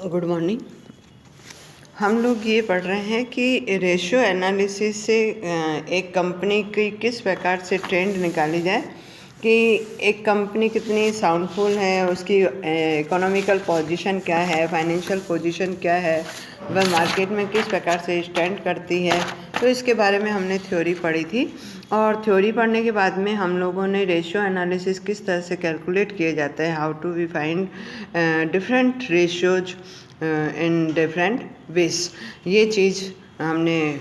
Good morning. हम लोग ये पढ़ रहे हैं कि रेशियो एनालिसिस से एक कंपनी की किस प्रकार से ट्रेंड निकाली जाए कि एक कंपनी कितनी साउंडफुल है, उसकी इकोनॉमिकल पोजीशन क्या है, फाइनेंशियल पोजीशन क्या है, वह मार्केट में किस प्रकार से स्टैंड करती है। तो इसके बारे में हमने थ्योरी पढ़ी थी और थ्योरी पढ़ने के बाद में हम लोगों ने रेशियो एनालिसिस किस तरह से कैलकुलेट किए जाते हैं, how to we find different ratios in different ways, ये चीज़ हमने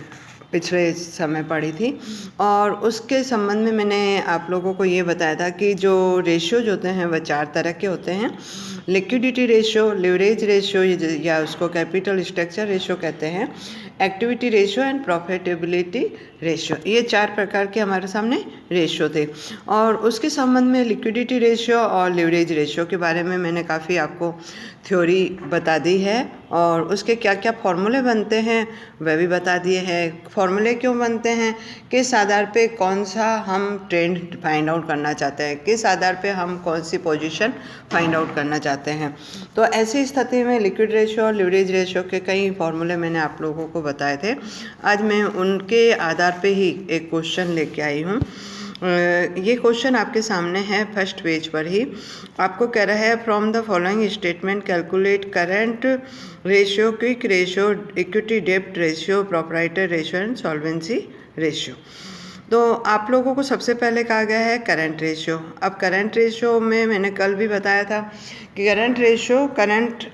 पिछले समय पढ़ी थी। और उसके संबंध में मैंने आप लोगों को ये बताया था कि जो रेशियोज होते हैं वह 4 तरह के होते हैं। लिक्विडिटी रेशियो, लिवरेज रेशियो या उसको कैपिटल स्ट्रक्चर रेशियो कहते हैं, activity ratio and profitability ratio, ये 4 प्रकार के हमारे सामने रेशियो थे। और उसके संबंध में लिक्विडिटी रेशियो और लिवरेज रेशियो के बारे में मैंने काफ़ी आपको थ्योरी बता दी है और उसके क्या क्या फॉर्मूले बनते हैं वह भी बता दिए हैं। फॉर्मूले क्यों बनते हैं, किस आधार पे कौन सा हम ट्रेंड फाइंड आउट करना चाहते हैं, किस आधार पे हम कौन सी पोजीशन फाइंड आउट करना चाहते हैं। तो ऐसी स्थिति में लिक्विड रेशियो और लिवरेज रेशियो के कई फॉर्मूले मैंने आप लोगों को बताए थे। आज मैं उनके आधार पे ही एक क्वेश्चन लेके आई हूँ। ये क्वेश्चन आपके सामने है, फर्स्ट पेज पर ही आपको कह रहा है, from the following statement calculate current ratio, quick ratio, equity डेब्ट ratio, proprietor ratio and solvency ratio. तो आप लोगों को सबसे पहले कहा गया है करंट रेशियो। अब करंट रेशियो में मैंने कल भी बताया था कि current ratio current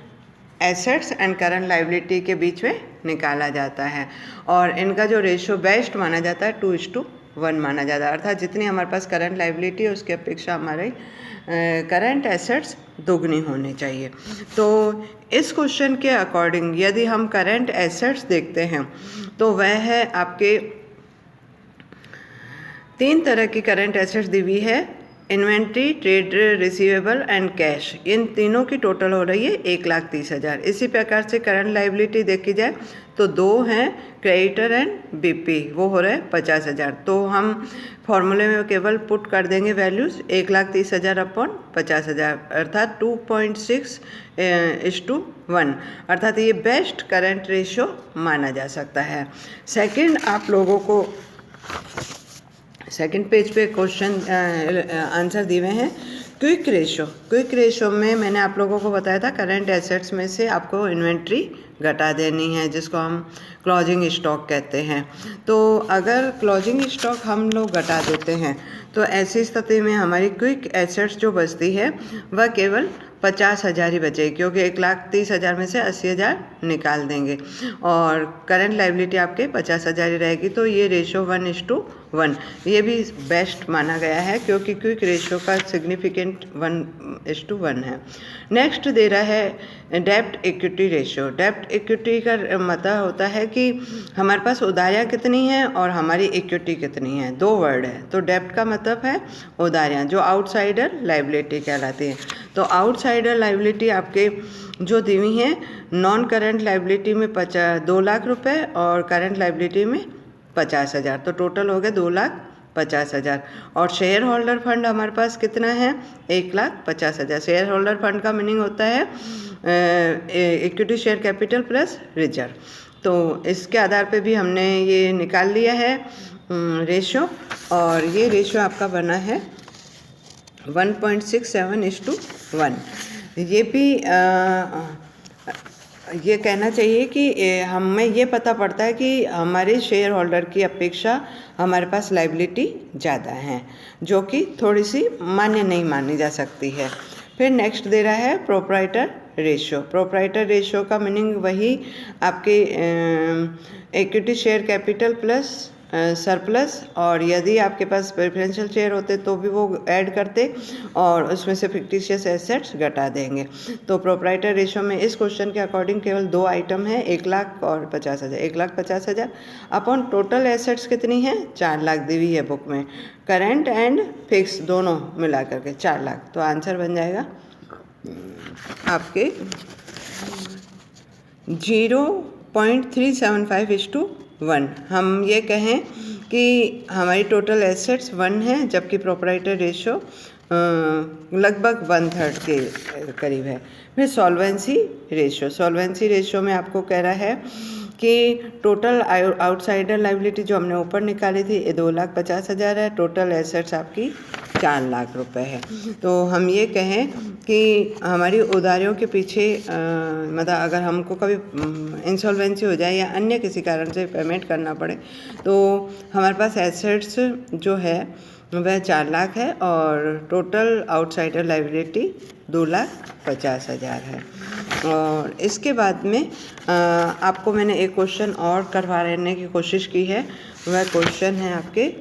assets and current liability के बीच में निकाला जाता है और इनका जो रेशियो बेस्ट माना जाता है 2:1 माना जाता है। अर्थात जितनी हमारे पास करंट लाइबिलिटी है उसकी अपेक्षा हमारे करंट एसेट्स दोगुनी होनी चाहिए। तो इस क्वेश्चन के अकॉर्डिंग यदि हम करंट एसेट्स देखते हैं तो वह है आपके 3 तरह की करंट एसेट्स दी हुई है, inventory, trade receivable and cash. इन तीनों की टोटल हो रही है 1,30,000। इसी प्रकार से करंट लाइबिलिटी देखी जाए तो 2 हैं, क्रेडिटर एंड बीपी, वो हो रहे हैं 50,000। तो हम फॉर्मूले में केवल पुट कर देंगे वैल्यूज़ 1,30,000 अपॉन 50,000 अर्थात 2.6:1, अर्थात ये बेस्ट करंट रेशियो माना जा सकता है। सेकंड, आप लोगों को सेकंड पेज पे क्वेश्चन आंसर दिए हुए हैं, क्विक रेशियो। क्विक रेशियो में मैंने आप लोगों को बताया था करंट एसेट्स में से आपको इन्वेंट्री घटा देनी है, जिसको हम क्लोजिंग स्टॉक कहते हैं। तो अगर क्लोजिंग स्टॉक हम लोग घटा देते हैं तो ऐसी स्थिति में हमारी क्विक एसेट्स जो बचती है वह केवल 50,000 ही बचेगी, क्योंकि 1,30,000 में से 80,000 निकाल देंगे और करंट लाइबिलिटी आपके 50,000 ही रहेगी। तो ये रेशियो 1:1 ये भी बेस्ट माना गया है, क्योंकि क्विक रेशियो का सिग्निफिकेंट 1:1 है। नेक्स्ट दे रहा है डेब्ट इक्विटी रेशियो। डेब्ट इक्विटी का मतलब होता है कि हमारे पास उधारियाँ कितनी हैं और हमारी इक्विटी कितनी है, 2 वर्ड है। तो डेब्ट का मतलब है उधारियाँ, जो आउटसाइडर लाइबिलिटी कहलाती है। तो आउटसाइडर लाइबिलिटी आपके जो दी हुई हैं, नॉन करंट लाइबिलिटी में 2 लाख रुपए और करंट लाइबिलिटी में 50,000, तो टोटल हो गए 2,50,000। और शेयर होल्डर फंड हमारे पास कितना है, 1,50,000। शेयर होल्डर फंड का मीनिंग होता है equity share capital plus reserve. तो इसके आधार पे भी हमने ये निकाल लिया है रेशियो, और ये रेशियो आपका बना है 1.67:1। ये भी ये कहना चाहिए कि हमें ये पता पड़ता है कि हमारे शेयर होल्डर की अपेक्षा हमारे पास लाइबिलिटी ज़्यादा है, जो कि थोड़ी सी मान्य नहीं मानी जा सकती है। फिर नेक्स्ट दे रहा है प्रोप्राइटर रेशियो। प्रोप्राइटर रेशियो का मीनिंग वही आपके equity share capital plus surplus, और यदि आपके पास प्रेफरेंशियल शेयर होते तो भी वो ऐड करते और उसमें से फिक्टिशियस एसेट्स घटा देंगे। तो प्रोप्राइटर रेशियो में इस क्वेश्चन के अकॉर्डिंग केवल 2 आइटम है, 1,00,000 और 50,000। 1,50,000 अपॉन टोटल एसेट्स कितनी है, 4 लाख दी हुई है बुक में, करंट एंड फिक्स दोनों मिला करके 4 लाख। तो आंसर बन जाएगा आपके 0.375:1। हम ये कहें कि हमारी टोटल एसेट्स 1 है, जबकि प्रोप्राइटर रेशियो लगभग 1/3 के करीब है। फिर सॉल्वेंसी रेशियो में आपको कह रहा है कि टोटल आउटसाइडर लाइबिलिटी जो हमने ऊपर निकाली थी ये 2,50,000 है, टोटल एसेट्स आपकी 4 लाख रुपए है। तो हम ये कहें कि हमारी उधारियों के पीछे मतलब अगर हमको कभी इंसॉल्वेंसी हो जाए या अन्य किसी कारण से पेमेंट करना पड़े तो हमारे पास एसेट्स जो है वह 4 लाख है और टोटल आउटसाइडर लाइबिलिटी 2,50,000 है। और इसके बाद में आपको मैंने एक क्वेश्चन और करवा लेने की कोशिश की है। वह क्वेश्चन है आपके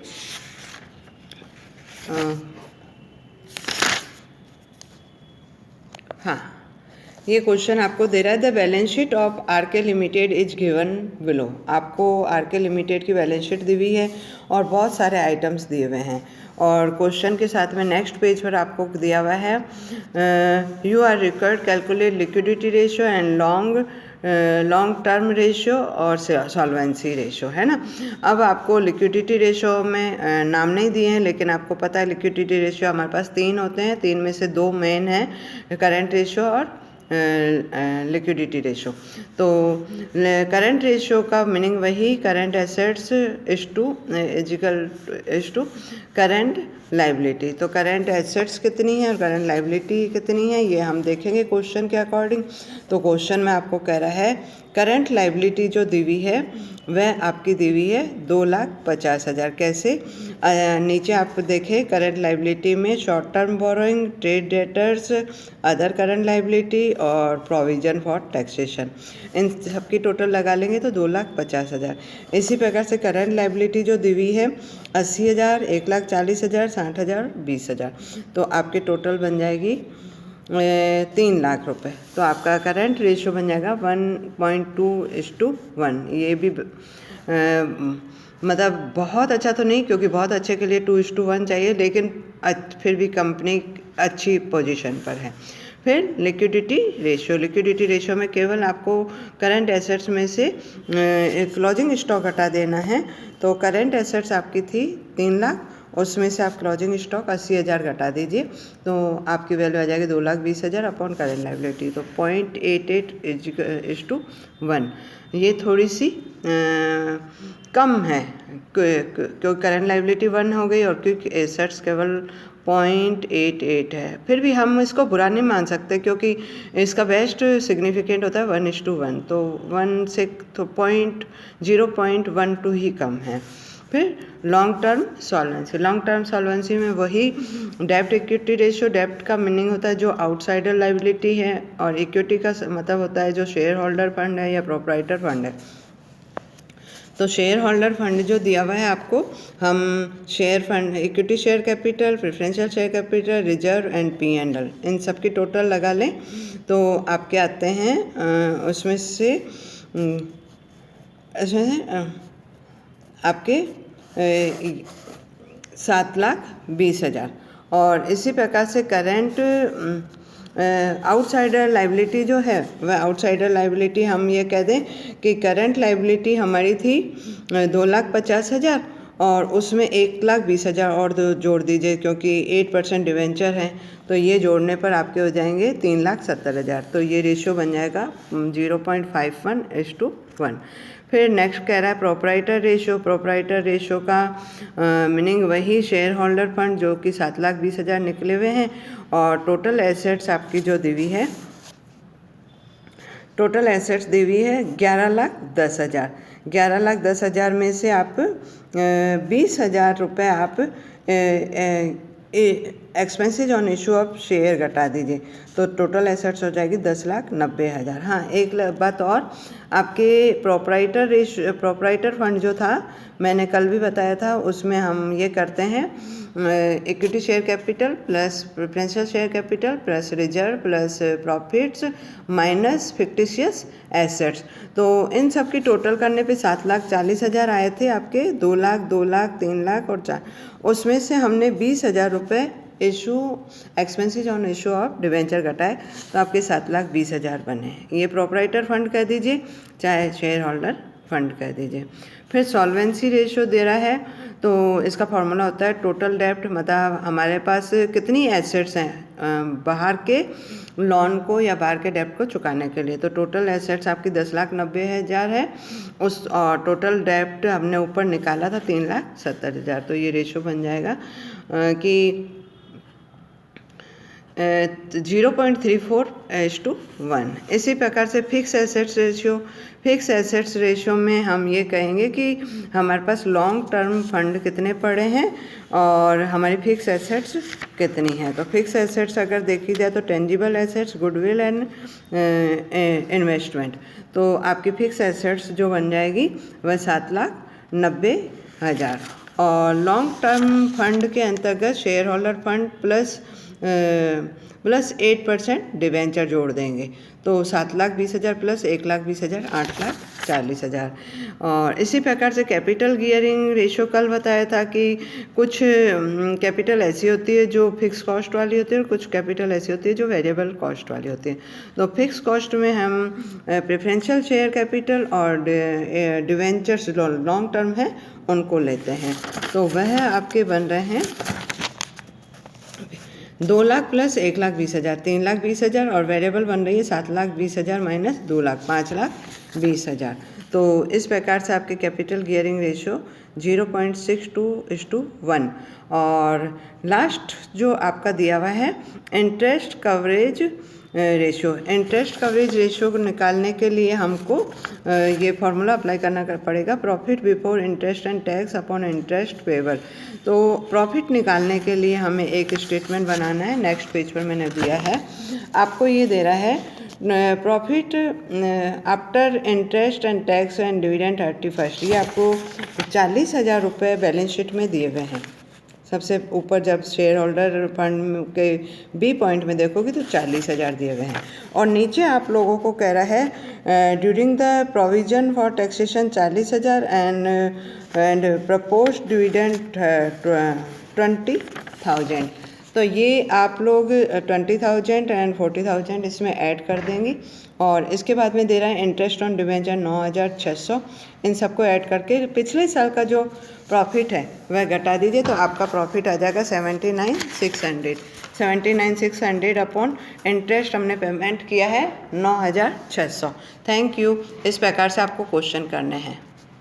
हाँ, ये क्वेश्चन आपको दे रहा है the balance sheet of RK Limited is given below. आपको आरके लिमिटेड की बैलेंस शीट दी हुई है और बहुत सारे आइटम्स दिए हुए हैं और क्वेश्चन के साथ में नेक्स्ट पेज पर आपको दिया हुआ है you are required calculate liquidity ratio and long term ratio और सॉल्वेंसी रेशियो, है ना। अब आपको लिक्विडिटी रेशियो में नाम नहीं दिए हैं लेकिन आपको पता है लिक्विडिटी रेशियो हमारे पास 3 होते हैं, 3 में से 2 मेन है, करंट रेशियो और लिक्विडिटी रेशियो। तो करंट रेशियो का मीनिंग वही current assets is to current liability. तो करंट एसेट्स कितनी है और करंट लाइबिलिटी कितनी है ये हम देखेंगे क्वेश्चन के अकॉर्डिंग। तो क्वेश्चन में आपको कह रहा है करंट लाइबिलिटी जो दी हुई है वह आपकी दी हुई है 2,50,000। कैसे? नीचे आप देखें करंट लाइबिलिटी में short term borrowing, trade debtors, other current liability और प्रोविजन फॉर टैक्सेशन, इन सबकी टोटल लगा लेंगे तो 2,50,000। इसी प्रकार से करंट लाइबिलिटी जो दी हुई है 80,000, 1,40,000, 60,000, 20,000, तो आपके टोटल बन जाएगी 3 लाख रुपए। तो आपका करंट रेशियो बन जाएगा 1.2:1। ये भी मतलब बहुत अच्छा तो नहीं, क्योंकि बहुत अच्छे के लिए 2:1 चाहिए, लेकिन फिर भी कंपनी अच्छी पोजीशन पर है। फिर लिक्विडिटी रेशियो में केवल आपको करंट एसेट्स में से क्लोजिंग स्टॉक हटा देना है। तो करंट एसेट्स आपकी थी 3 लाख, उसमें से आप क्लोजिंग स्टॉक 80,000 घटा दीजिए तो आपकी वैल्यू आ जाएगी 2,20,000 अपॉन करंट लाइबिलिटी। तो 0.88:1 ये थोड़ी सी कम है क्योंकि करंट लाइबिलिटी 1 हो गई और क्योंकि एसेट्स केवल 0.88 है। फिर भी हम इसको बुरा नहीं मान सकते क्योंकि इसका बेस्ट सिग्निफिकेंट होता है 1:1, तो 1 से तो 0.12 ही कम है। फिर लॉन्ग टर्म सॉल्वेंसी में वही डेब्ट इक्विटी रेशियो। डेब्ट का मीनिंग होता है जो आउटसाइडर लाइबिलिटी है और इक्विटी का मतलब होता है जो शेयर होल्डर फंड है या प्रोप्राइटर फंड है। तो शेयर होल्डर फंड जो दिया हुआ है आपको, हम share fund, equity share capital, preferential share capital, reserve and P&L, इन सब की टोटल लगा लें तो आपके आते हैं उसमें से आपके 7,20,000। और इसी प्रकार से करंट आउटसाइडर लाइबिलिटी जो है वह आउटसाइडर लाइबिलिटी हम ये कह दें कि करंट लाइबिलिटी हमारी थी 2,50,000 और उसमें 1,20,000 और जोड़ दीजिए क्योंकि 8% डिवेंचर है, तो ये जोड़ने पर आपके हो जाएंगे 3,70,000। तो ये रेशियो बन जाएगा 0.51:1। फिर नेक्स्ट कह रहा है प्रोप्राइटर रेशियो का मीनिंग वही शेयर होल्डर फंड जो कि 7,20,000 निकले हुए हैं और टोटल एसेट्स आपकी जो दी हुई है 11,10,000 में से आप 20,000 रुपये आप expenses on issue of share घटा दीजिए तो टोटल एसेट्स हो जाएगी 10,90,000। हाँ, एक बात और, आपके प्रोप्राइटर फंड जो था मैंने कल भी बताया था, उसमें हम ये करते हैं equity share capital plus preferential share capital plus reserve plus profits minus fictitious assets. तो इन सब की टोटल करने पे 7,40,000 आए थे आपके, 2 लाख, 2 लाख, 3 लाख और 4। उसमें से हमने 20,000 रुपये expenses on issue of debenture घटाए तो आपके 7,20,000 बने। ये प्रोप्राइटर फंड कह दीजिए चाहे शेयर होल्डर फंड कह दीजिए। फिर सॉल्वेंसी रेशियो दे रहा है, तो इसका फॉर्मूला होता है टोटल डेब्ट, मतलब हमारे पास कितनी एसेट्स हैं बाहर के लोन को या बाहर के डेब्ट को चुकाने के लिए। तो टोटल एसेट्स आपकी 10,90,000 है, उस टोटल डेब्ट हमने ऊपर निकाला था 3,70,000। तो ये रेशियो बन जाएगा कि 0.34:1। इसी प्रकार से फिक्स एसेट्स रेशियो में हम ये कहेंगे कि हमारे पास लॉन्ग टर्म फंड कितने पड़े हैं और हमारी फिक्स एसेट्स कितनी हैं। तो फिक्स एसेट्स अगर देखी जाए तो tangible assets, goodwill and investment, तो आपकी फिक्स एसेट्स जो बन जाएगी वह 7,90,000। और लॉन्ग टर्म फंड के अंतर्गत share holder fund plus 8% debenture जोड़ देंगे, तो 7,20,000 प्लस 1,20,000 8,40,000। और इसी प्रकार से कैपिटल गियरिंग रेशियो कल बताया था कि कुछ कैपिटल ऐसी होती है जो फिक्स कॉस्ट वाली होती है और कुछ कैपिटल ऐसी होती है जो वेरिएबल कॉस्ट वाली होती है। तो फिक्स कॉस्ट में हम प्रेफरेंशियल शेयर कैपिटल और डिवेंचर्स जो लॉन्ग टर्म है उनको लेते हैं। तो वह आपके बन रहे हैं 2 लाख प्लस 1,20,000 3,20,000, और वेरिएबल बन रही है 7,20,000 माइनस 2 लाख 5,20,000। तो इस प्रकार से आपके कैपिटल गियरिंग रेशियो 0.62:1। और लास्ट जो आपका दिया हुआ है इंटरेस्ट कवरेज रेशियो को निकालने के लिए हमको ये फॉर्मूला अप्लाई करना पड़ेगा, profit before interest and tax upon interest payable. तो प्रॉफिट निकालने के लिए हमें एक स्टेटमेंट बनाना है, नेक्स्ट पेज पर मैंने दिया है। आपको ये दे रहा है profit after interest and tax and dividend 31st, ये आपको 40,000 रुपये बैलेंस शीट में दिए हुए हैं। सबसे ऊपर जब शेयर होल्डर फंड के बी पॉइंट में देखोगे तो 40,000 दिए गए हैं। और नीचे आप लोगों को कह रहा है during the provision for taxation 40,000 and propose dividend 20,000। तो ये आप लोग 20,000 एंड 40,000 इसमें ऐड कर देंगे। और इसके बाद में दे रहा है इंटरेस्ट ऑन डिवेंचर 9,600, इन सबको ऐड करके पिछले साल का जो प्रॉफिट है वह घटा दीजिए, तो आपका प्रॉफिट आ जाएगा 79,600 अपॉन इंटरेस्ट हमने पेमेंट किया है 9,600। Thank you. इस प्रकार से आपको क्वेश्चन करने हैं।